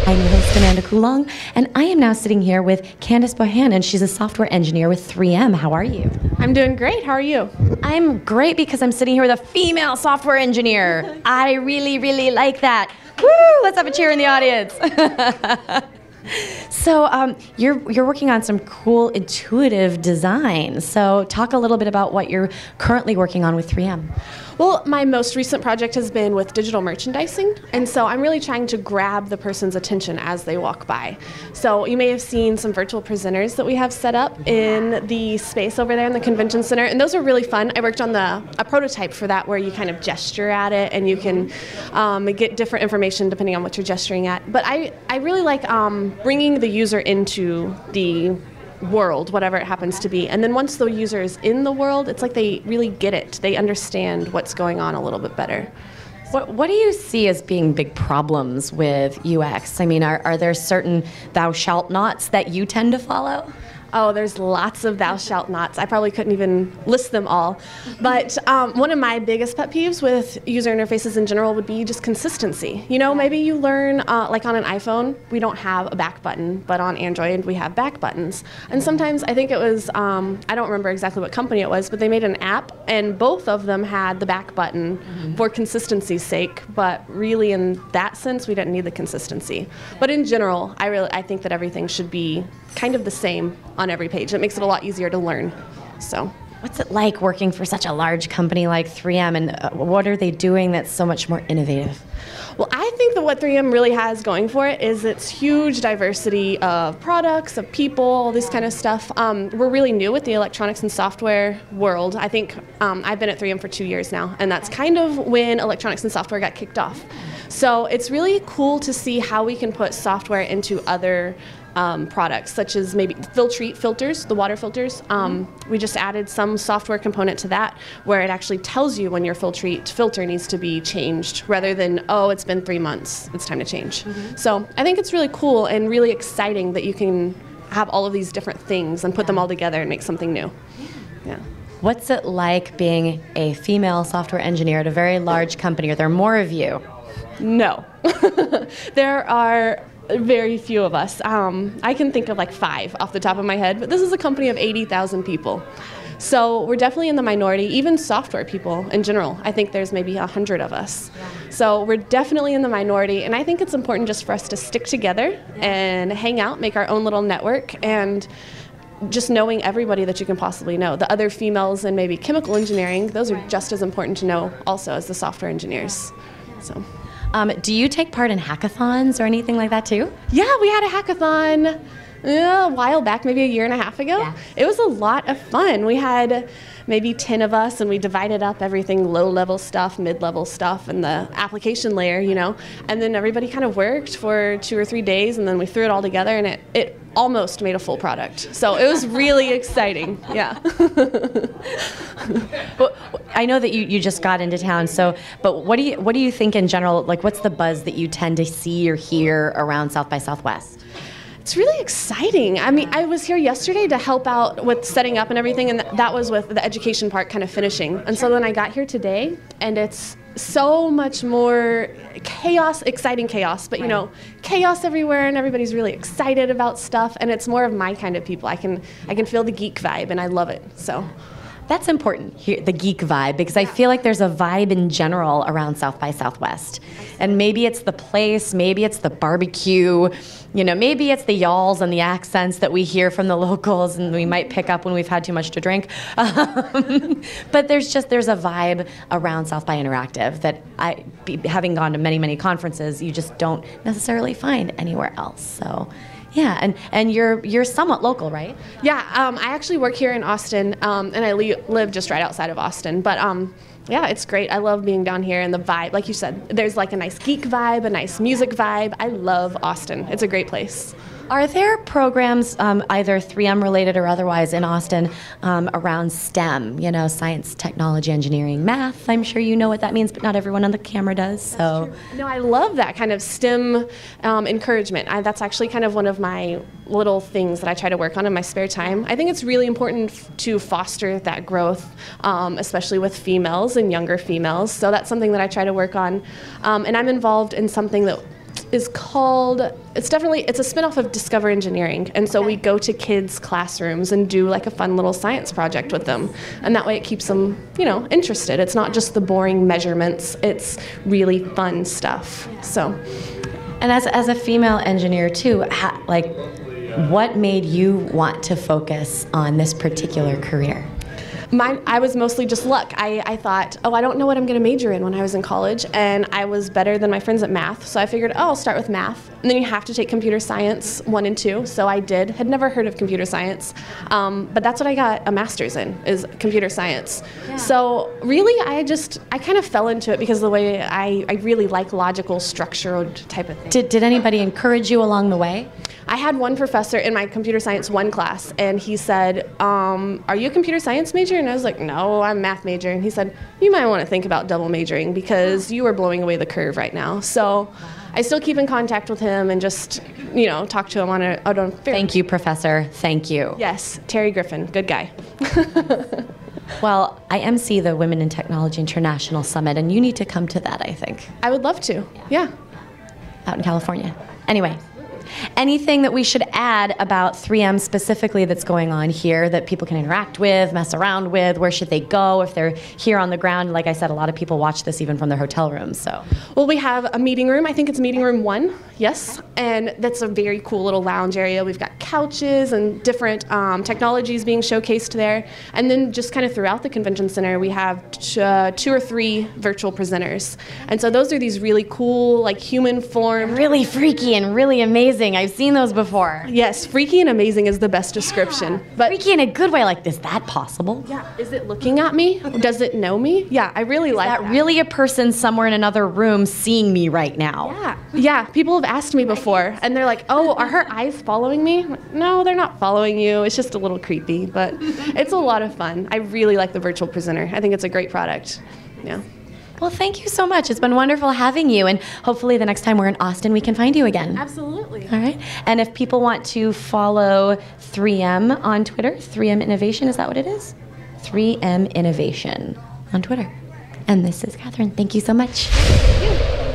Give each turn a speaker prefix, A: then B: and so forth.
A: I'm your host, Amanda Coulong, and I am now sitting here with Kandyce Bohannon. She's a software engineer with 3M. How are you?
B: I'm doing great. How are you?
A: I'm great because I'm sitting here with a female software engineer. I really, really like that. Woo! Let's have a cheer in the audience. So you're working on some cool intuitive design. So talk a little bit about what you're currently working on with 3M.
B: Well, my most recent project has been with digital merchandising, and so I'm really trying to grab the person's attention as they walk by. So you may have seen some virtual presenters that we have set up in the space over there in the convention center, and those are really fun. I worked on a prototype for that where you kind of gesture at it and you can get different information depending on what you're gesturing at. But I really like bringing the user into the world, whatever it happens to be. And then once the user is in the world, it's like they really get it. They understand what's going on a little bit better.
A: What do you see as being big problems with UX? I mean, are there certain thou shalt nots that you tend to follow?
B: Oh, there's lots of thou shalt nots. I probably couldn't even list them all. But one of my biggest pet peeves with user interfaces in general would be just consistency. You know, maybe you learn, like on an iPhone, we don't have a back button, but on Android, we have back buttons. And sometimes, I think it was, I don't remember exactly what company it was, but they made an app, and both of them had the back button for consistency's sake, but really in that sense, we didn't need the consistency. But in general, I think that everything should be kind of the same on every page. It makes it a lot easier to learn. So,
A: what's it like working for such a large company like 3M, and what are they doing that's so much more innovative?
B: Well, I think that what 3M really has going for it is its huge diversity of products, of people, all this kind of stuff. We're really new with the electronics and software world. I think I've been at 3M for 2 years now, and that's kind of when electronics and software got kicked off. So it's really cool to see how we can put software into other products, such as maybe filters, the water filters. We just added some software component to that where it actually tells you when your filter needs to be changed, rather than, oh, it's been 3 months, it's time to change. So I think it's really cool and really exciting that you can have all of these different things and put them all together and make something new. Yeah.
A: What's it like being a female software engineer at a very large company? Are there more of you?
B: No. There are very few of us. I can think of like 5 off the top of my head, but this is a company of 80,000 people. So we're definitely in the minority, even software people in general. I think there's maybe 100 of us. Yeah. So we're definitely in the minority, and I think it's important just for us to stick together and hang out, make our own little network, and just knowing everybody that you can possibly know. The other females in maybe chemical engineering, those are just as important to know also as the software engineers. So.
A: Do you take part in hackathons or anything like that too?
B: Yeah, we had a hackathon a while back, maybe a year and a half ago. Yeah. It was a lot of fun. We had maybe 10 of us, and we divided up everything, low-level stuff, mid-level stuff, and the application layer, you know. And then everybody kind of worked for 2 or 3 days, and then we threw it all together, and it almost made a full product. So it was really exciting, yeah.
A: Well, I know that you just got into town, but what do you think in general, like what's the buzz that you tend to see or hear around South by Southwest?
B: It's really exciting. I mean, I was here yesterday to help out with setting up and everything, and that was with the education part kind of finishing. And so then I got here today, and it's so much more chaos, exciting chaos, but you know, chaos everywhere, and everybody's really excited about stuff, and it's more of my kind of people. I can feel the geek vibe, and I love it. So.
A: That's important, the geek vibe, because I feel like there's a vibe in general around South by Southwest. And maybe it's the place, maybe it's the barbecue, you know, maybe it's the y'alls and the accents that we hear from the locals and we might pick up when we've had too much to drink. But there's a vibe around South by Interactive that having gone to many, many conferences, you just don't necessarily find anywhere else. So. Yeah, and you're somewhat local, right?
B: Yeah, I actually work here in Austin, and I live just right outside of Austin. But yeah, it's great. I love being down here, and the vibe, like you said, there's like a nice geek vibe, a nice music vibe. I love Austin. It's a great place.
A: Are there programs, either 3M related or otherwise, in Austin around STEM? You know, science, technology, engineering, math. I'm sure you know what that means, but not everyone on the camera does. So,
B: no, I love that kind of STEM encouragement. That's actually kind of one of my little things that I try to work on in my spare time. I think it's really important to foster that growth, especially with females and younger females. So that's something that I try to work on, and I'm involved in something that is called, it's a spin-off of Discover Engineering. And so we go to kids' classrooms and do like a fun little science project with them. And that way it keeps them, interested. It's not just the boring measurements, it's really fun stuff. So.
A: And as a female engineer too, what made you want to focus on this particular career?
B: I was mostly just luck. I thought, I don't know what I'm going to major in when I was in college, and I was better than my friends at math, so I figured, I'll start with math. And then you have to take computer science 1 and 2, so I did. Had never heard of computer science, but that's what I got a master's in, is computer science. Yeah. So really, I kind of fell into it because of the way I really like logical, structured type of thing.
A: Did anybody encourage you along the way?
B: I had one professor in my computer science 1 class, and he said, are you a computer science major? And I was like, no, I'm a math major. And he said, you might want to think about double majoring because you are blowing away the curve right now. So I still keep in contact with him and just, talk to him on a
A: Thank you, Professor. Thank you.
B: Yes, Terry Griffin, good guy.
A: Well, I MC the Women in Technology International Summit, and you need to come to that, I think.
B: I would love to, yeah.
A: Out in California. Anyway. Anything that we should add about 3M specifically that's going on here that people can interact with, mess around with? Where should they go if they're here on the ground? Like I said, a lot of people watch this even from their hotel rooms. So,
B: well, we have a meeting room. I think it's meeting room 1, yes. And that's a very cool little lounge area. We've got couches and different technologies being showcased there. And then just kind of throughout the convention center, we have 2 or 3 virtual presenters. And so those are these really cool, like human form.
A: Really freaky and really amazing. I've seen those before.
B: Yes, freaky and amazing is the best description.
A: Yeah. But freaky in a good way, like, is that possible?
B: Yeah. Is it looking at me? Does it know me? Yeah, I really like that.
A: Is that really a person somewhere in another room seeing me right now?
B: Yeah. Yeah, people have asked me before, and they're like, are her eyes following me? Like, no, they're not following you. It's just a little creepy, but it's a lot of fun. I really like the virtual presenter. I think it's a great product. Yeah.
A: Well, thank you so much. It's been wonderful having you, and hopefully the next time we're in Austin, we can find you again.
B: Absolutely.
A: All right. And if people want to follow 3M on Twitter, 3M Innovation, is that what it is? 3M Innovation on Twitter. And this is Catherine. Thank you so much.
B: Thank you.